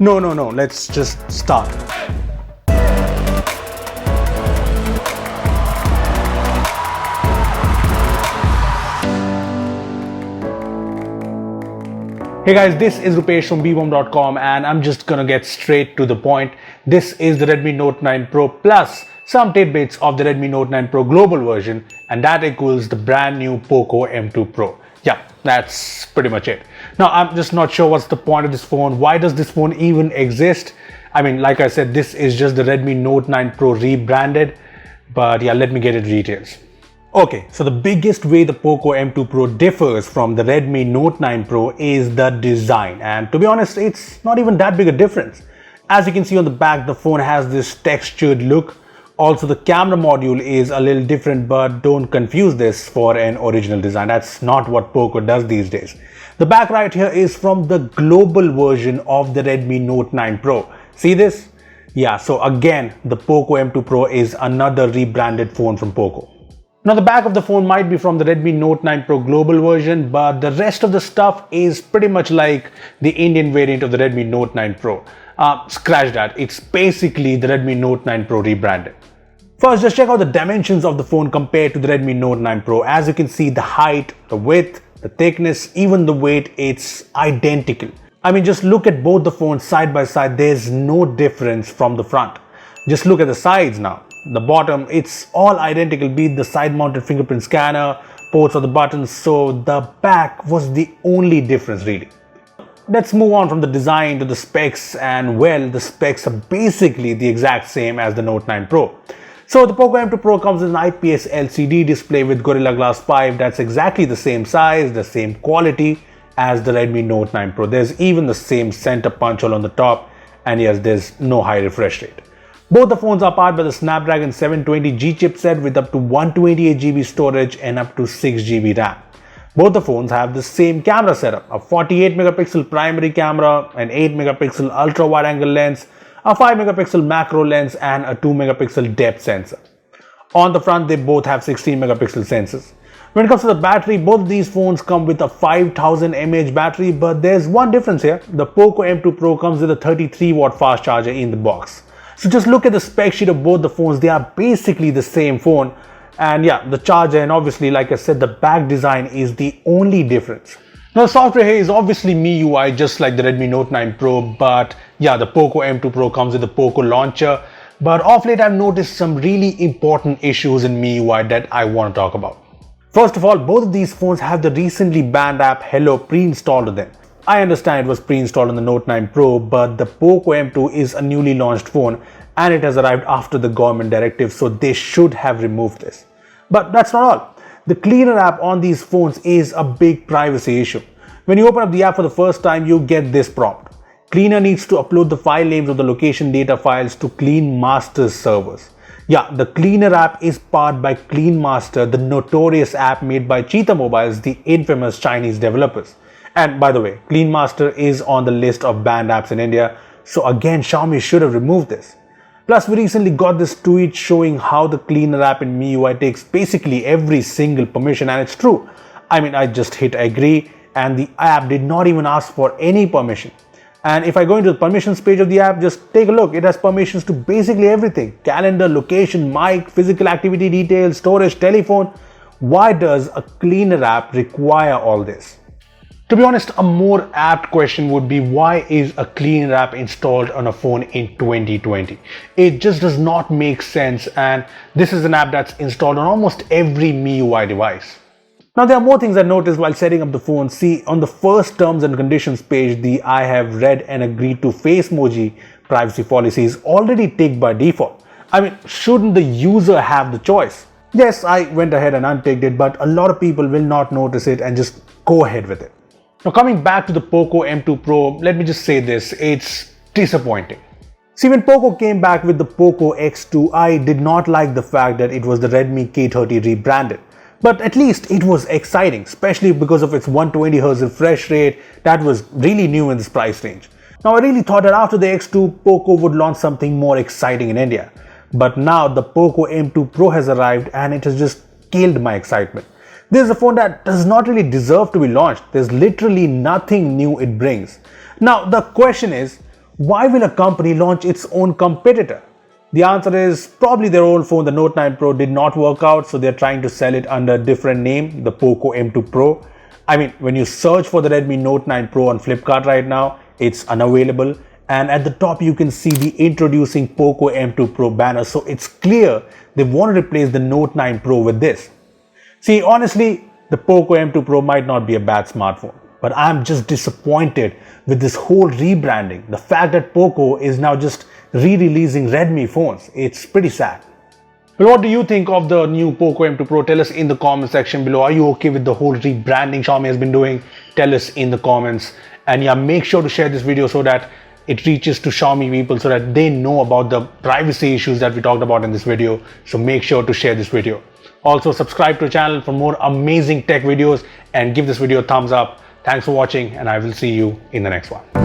No, let's just start. Hey guys, this is Rupesh from Beebom.com and I'm just gonna get straight to the point. This is the Redmi Note 9 Pro plus some tidbits of the Redmi Note 9 Pro global version, and that equals the brand new Poco M2 Pro. Yeah, that's pretty much it. Now, I'm just not sure what's the point of this phone. Why does this phone even exist? I mean, like I said, this is just the Redmi Note 9 Pro rebranded, but yeah, let me get into details. Okay, so the biggest way the Poco M2 Pro differs from the Redmi Note 9 Pro is the design, and to be honest, it's not even that big a difference. As you can see on the back, the phone has this textured look. Also, the camera module is a little different, but don't confuse this for an original design. That's not what Poco does these days. The back right here is from the global version of the Redmi Note 9 Pro. See this? Yeah, so again, the Poco M2 Pro is another rebranded phone from Poco. Now, the back of the phone might be from the Redmi Note 9 Pro global version, but the rest of the stuff is pretty much like the Indian variant of the Redmi Note 9 Pro. Scratch that, it's basically the Redmi Note 9 Pro rebranded. First, just check out the dimensions of the phone compared to the Redmi Note 9 Pro. As you can see, the height, the width, the thickness, even the weight, it's identical. I mean, just look at both the phones side by side, there's no difference from the front. Just look at the sides now. The bottom, it's all identical, be it the side-mounted fingerprint scanner, ports or the buttons, so the back was the only difference really. Let's move on from the design to the specs, and well, the specs are basically the exact same as the Note 9 Pro. So the Poco M2 Pro comes with an IPS LCD display with Gorilla Glass 5 that's exactly the same size, the same quality as the Redmi Note 9 Pro. There's even the same center punch hole on the top, and yes, there's no high refresh rate. Both the phones are powered by the Snapdragon 720G chipset with up to 128GB storage and up to 6GB RAM. Both the phones have the same camera setup, a 48MP primary camera, an 8MP ultra wide angle lens, a 5MP macro lens and a 2MP depth sensor. On the front, they both have 16MP sensors. When it comes to the battery, both of these phones come with a 5000 mAh battery, but there's one difference here. The Poco M2 Pro comes with a 33W fast charger in the box. So just look at the spec sheet of both the phones, they are basically the same phone. And yeah, the charger and obviously, like I said, the back design is the only difference. Now, the software here is obviously MIUI, just like the Redmi Note 9 Pro, but yeah, the Poco M2 Pro comes with the Poco launcher. But of late, I've noticed some really important issues in MIUI that I want to talk about. First of all, both of these phones have the recently banned app Hello pre-installed to them. I understand it was pre-installed on the Note 9 Pro, but the Poco M2 is a newly launched phone and it has arrived after the government directive, so they should have removed this. But that's not all. The Cleaner app on these phones is a big privacy issue. When you open up the app for the first time, you get this prompt. Cleaner needs to upload the file names of the location data files to Clean Master's servers. Yeah, the Cleaner app is powered by Clean Master, the notorious app made by Cheetah Mobiles, the infamous Chinese developers. And by the way, Clean Master is on the list of banned apps in India, so again, Xiaomi should have removed this. Plus, we recently got this tweet showing how the Cleaner app in MIUI takes basically every single permission, and it's true. I mean, I just hit agree and the app did not even ask for any permission. And if I go into the permissions page of the app, just take a look. It has permissions to basically everything. Calendar, location, mic, physical activity details, storage, telephone. Why does a Cleaner app require all this? To be honest, a more apt question would be, why is a Cleaner app installed on a phone in 2020? It just does not make sense, and this is an app that's installed on almost every MIUI device. Now, there are more things I noticed while setting up the phone. See, on the first terms and conditions page, the I have read and agreed to face emoji privacy policy is already ticked by default. I mean, shouldn't the user have the choice? Yes, I went ahead and unticked it, but a lot of people will not notice it and just go ahead with it. Now, coming back to the Poco M2 Pro, let me just say this, it's disappointing. See, when Poco came back with the Poco X2, I did not like the fact that it was the Redmi K30 rebranded. But at least it was exciting, especially because of its 120Hz refresh rate that was really new in this price range. Now, I really thought that after the X2, Poco would launch something more exciting in India. But now the Poco M2 Pro has arrived and it has just killed my excitement. This is a phone that does not really deserve to be launched. There's literally nothing new it brings. Now, the question is, Why will a company launch its own competitor? The answer is probably their old phone, the Note 9 Pro, did not work out, so they're trying to sell it under a different name, the Poco M2 Pro. I mean, when you search for the Redmi Note 9 Pro on Flipkart right now, it's unavailable. And at the top, you can see the introducing Poco M2 Pro banner. So it's clear they want to replace the Note 9 Pro with this. See, honestly, the Poco M2 Pro might not be a bad smartphone, but I'm just disappointed with this whole rebranding. The fact that Poco is now just re-releasing Redmi phones. It's pretty sad. Well, what do you think of the new Poco M2 Pro? Tell us in the comment section below. Are you okay with the whole rebranding Xiaomi has been doing? Tell us in the comments. And yeah, make sure to share this video so that it reaches to Xiaomi people so that they know about the privacy issues that we talked about in this video. So make sure to share this video. Also, subscribe to the channel for more amazing tech videos and give this video a thumbs up. Thanks for watching, and I will see you in the next one.